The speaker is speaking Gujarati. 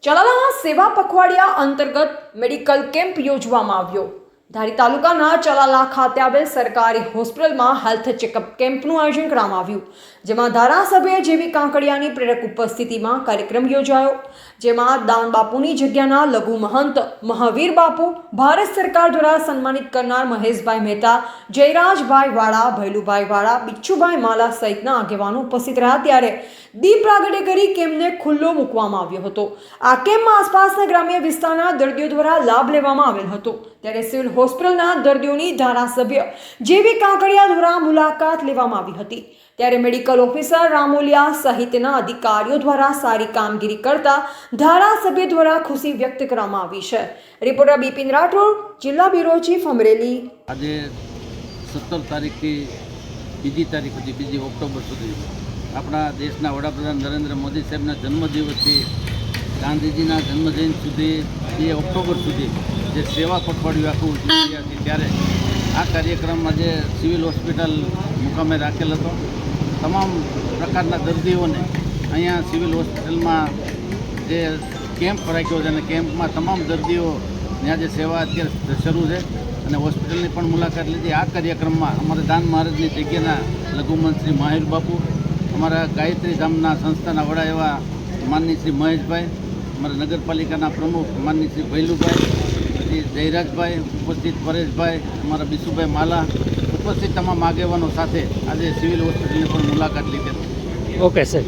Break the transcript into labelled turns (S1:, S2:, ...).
S1: ચલાલા સેવા પખવાડિયા અંતર્ગત મેડિકલ કેમ્પ યોજવામાં આવ્યો। ધારી તાલુકાના ચલાલા ખાતે આવેલ સરકારી હોસ્પિટલમાં હેલ્થ ચેકઅપ કેમ્પનું આયોજન કરવામાં આવ્યું, જેમાં ધારાસભ્ય જેવી કાંકડિયાની પ્રેરક ઉપસ્થિતિમાં કાર્યક્રમ યોજાયો, જેમાં દાન બાપુની જગ્યાના લઘુ મહંત મહાવીર બાપુ, ભારત સરકાર દ્વારા સન્માનિત કરનાર મહેશભાઈ મહેતા, જયરાજભાઈ વાળા, ભૈલુભાઈ વાળા, બિચ્છુભાઈ માલા સહિતના આગેવાનો ઉપસ્થિત રહ્યા ત્યારે દીપ પ્રાગટ્ય કરી કેમ્પને ખુલ્લો મૂકવામાં આવ્યો હતો। આ કેમ્પમાં આસપાસના ગ્રામ્ય વિસ્તારના દર્દીઓ દ્વારા લાભ લેવામાં આવેલ હતો, ત્યારે સિવિલ હોસ્પિટલના દર્દીઓની ધારાસભ્ય જેવી કાંકડિયા દ્વારા મુલાકાત લેવામાં આવી હતી, ત્યારે મેડિકલ ઓફિસર રામોલિયા સહિતના અધિકારીઓ દ્વારા સારી કામગીરી કરતા ધારાસભ્ય દ્વારા ખુશી વ્યક્ત કરવામાં આવી છે। રિપોર્ટર બિપિન રાઠોડ, જિલ્લા બ્યુરો ચીફ, અમરેલી।
S2: આજે 17 તારીખથી 2 તારીખ સુધી 2 ઓક્ટોબર સુધી આપણા દેશના વડાપ્રધાન નરેન્દ્ર મોદી સાહેબના જન્મદિવસથી ગાંધીજીના જન્મજયંતિ સુધી 2 ઓક્ટોબર સુધી જે સેવા પખવાડિયું આખું ઉજવી રહ્યા છે, ત્યારે આ કાર્યક્રમ આજે સિવિલ હોસ્પિટલ મુકામે રાખેલ હતો। તમામ પ્રકારના દર્દીઓને અહીંયા સિવિલ હોસ્પિટલમાં જે કેમ્પ રાખ્યો છે અને કેમ્પમાં તમામ દર્દીઓની આજે સેવા અત્યારે શરૂ છે અને હોસ્પિટલની પણ મુલાકાત લીધી। આ કાર્યક્રમમાં અમારા દાન મહારાજની જગ્યાના લઘુમંત શ્રી મહાવીર બાપુ, અમારા ગાયત્રી ધામના સંસ્થાના વડા એવા માનની શ્રી મહેશભાઈ, અમારા નગરપાલિકાના પ્રમુખ માનની શ્રી ભૈલુભાઈ, પછી જયરાજભાઈ ઉપસ્થિત, પરેશભાઈ, અમારા બિશુભાઈ માલા ઉપસ્થિત તમામ આગેવાનો સાથે આજે સિવિલ હોસ્પિટલની પણ મુલાકાત લીધી।
S3: Okay sir.